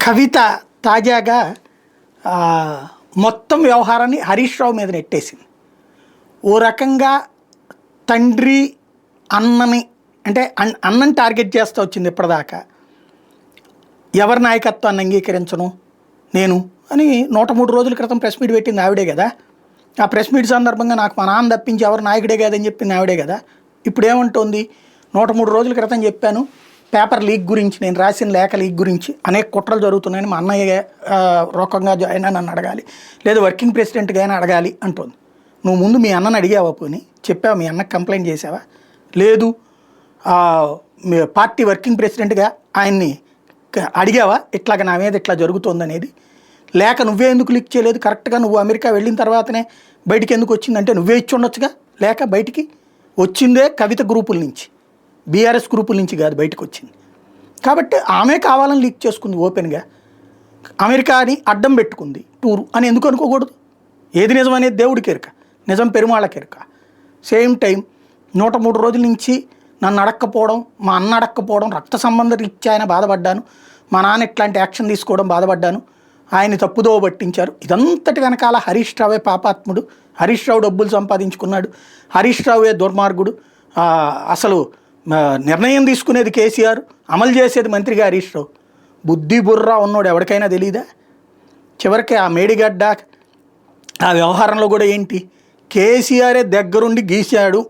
కవిత తాజాగా మొత్తం వ్యవహారాన్ని హరీష్ రావు మీద నెట్టేసింది. ఓ రకంగా తండ్రి అన్నని అంటే అన్నని టార్గెట్ చేస్తూ వచ్చింది ఇప్పటిదాకా. ఎవరి నాయకత్వాన్ని అంగీకరించను నేను అని 103 రోజుల క్రితం ప్రెస్ మీట్ పెట్టింది ఆవిడే కదా. ఆ ప్రెస్ మీట్ సందర్భంగా నాకు మా నాన్న తప్పించి ఎవరు నాయకుడే కాదని చెప్పింది ఆవిడే కదా. ఇప్పుడు ఏమంటోంది, 103 రోజుల క్రితం చెప్పాను పేపర్ లీక్ గురించి, నేను రాసిన లేఖ లీక్ గురించి అనేక కుట్రలు జరుగుతున్నాయని, మా అన్నయ్య రోకంగా జాయిన్ నన్ను అడగాలి, లేదా వర్కింగ్ ప్రెసిడెంట్గా అయినా అడగాలి అంటుంది. నువ్వు ముందు మీ అన్నని అడిగావా? పోనీ చెప్పావా? మీ అన్నకు కంప్లైంట్ చేసావా? లేదు. పార్టీ వర్కింగ్ ప్రెసిడెంట్గా ఆయన్ని అడిగావా ఇట్లాగ నా మీద ఇట్లా జరుగుతుంది అనేది? లేక నువ్వే ఎందుకు లీక్ చేయలేదు? కరెక్ట్గా నువ్వు అమెరికా వెళ్ళిన తర్వాతనే బయటికి ఎందుకు వచ్చిందంటే నువ్వే ఇచ్చి ఉండొచ్చుగా. లేక బయటికి వచ్చిందే కవిత గ్రూపుల నుంచి, బీఆర్ఎస్ గ్రూపుల నుంచి కాదు బయటకు వచ్చింది. కాబట్టి ఆమె కావాలని లీక్ చేసుకుంది ఓపెన్గా. అమెరికాని అడ్డం పెట్టుకుంది టూరు అని ఎందుకు అనుకోకూడదు? ఏది నిజం అనేది దేవుడికి ఎరుక, నిజం పెరుమాళ్ళకి ఎరుక. సేమ్ టైం 103 రోజుల నుంచి నన్ను అడక్కపోవడం, మా అన్న అడక్కపోవడం, రక్త సంబంధ రీత్యా ఆయన బాధపడ్డాను, మా నాన్న ఇట్లాంటి యాక్షన్ తీసుకోవడం బాధపడ్డాను, ఆయన్ని తప్పుదోవ పట్టించారు. ఇదంతటి వెనకాల హరీష్ రావే పాపాత్ముడు, హరీష్ రావు డబ్బులు సంపాదించుకున్నాడు, హరీష్ రావే దుర్మార్గుడు, అసలు నిర్ణయం తీసుకునేది కేసీఆర్, అమలు చేసేది మంత్రిగా హరీష్ రావు. బుద్ధి బుర్రా ఉన్నోడు ఎవరికైనా తెలియదా? చివరికి ఆ మేడిగడ్డ ఆ వ్యవహారంలో కూడా ఏంటి, కేసీఆరే దగ్గరుండి గీశాడు,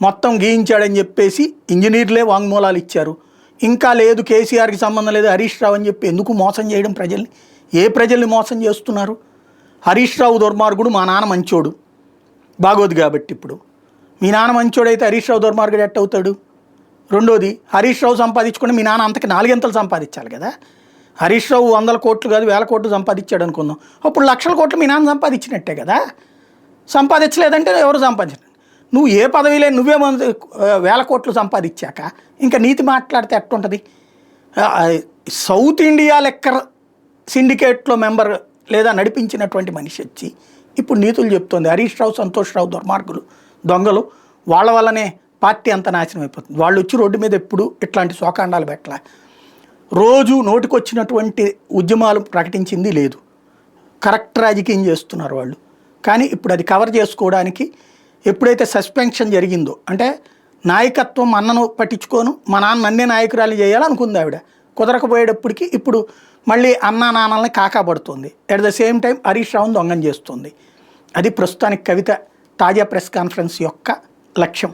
మొత్తం గీయించాడని చెప్పేసి ఇంజనీర్లే వాంగ్మూలాలు ఇచ్చారు. ఇంకా లేదు కేసీఆర్కి సంబంధం లేదు హరీష్ రావు అని చెప్పి ఎందుకు మోసం చేయడం ప్రజల్ని? ఏ ప్రజల్ని మోసం చేస్తున్నారు? హరీష్ రావు దుర్మార్గుడు, మా నాన్న మంచోడు బాగోదు కాబట్టి. ఇప్పుడు మీ నాన్న మంచోడైతే హరీష్ రావు దుర్మార్గుడు ఎట్ట అవుతాడు? రెండోది, హరీష్ రావు సంపాదించుకుంటే మీ నాన్న అంతకి 4 గంటలు సంపాదించాలి కదా. హరీష్ రావు 100 కోట్లు కాదు 1000 కోట్లు సంపాదించాడు అనుకుందాం, అప్పుడు 1,00,000 కోట్లు మీ నాన్న సంపాదించినట్టే కదా. సంపాదించలేదంటే ఎవరు సంపాదించ, నువ్వు ఏ పదవి లేని నువ్వే 1000 కోట్లు సంపాదించాక ఇంకా నీతి మాట్లాడితే ఎట్టుంటుంది? సౌత్ ఇండియా లెక్కర్ సిండికేట్లో మెంబర్ లేదా నడిపించినటువంటి మనిషి వచ్చి ఇప్పుడు నీతులు చెప్తోంది. హరీష్ రావు, సంతోష్ రావు దుర్మార్గులు, దొంగలు, వాళ్ళ వల్లనే పార్టీ అంతా నాశనం అయిపోతుంది. వాళ్ళు వచ్చి రోడ్డు మీద ఎప్పుడు ఇట్లాంటి శోకాండాలు పెట్టలే. రోజు నోటికొచ్చినటువంటి ఉద్యమాలు ప్రకటించింది లేదు. కరెక్ట్ రాజకీయం చేస్తున్నారు వాళ్ళు. కానీ ఇప్పుడు అది కవర్ చేసుకోవడానికి ఎప్పుడైతే సస్పెన్షన్ జరిగిందో, అంటే నాయకత్వం అన్నను పట్టించుకోను, మా నాన్న నన్నే నాయకురాలు చేయాలనుకుంది ఆవిడ, కుదరకపోయేటప్పటికి ఇప్పుడు మళ్ళీ అన్నా నాన్నల్ని కాకాపడుతుంది. At the same time Harish రావును దొంగం చేస్తుంది. అది ప్రస్తుతానికి కవిత తాజా ప్రెస్ కాన్ఫరెన్స్ యొక్క లక్ష్యం.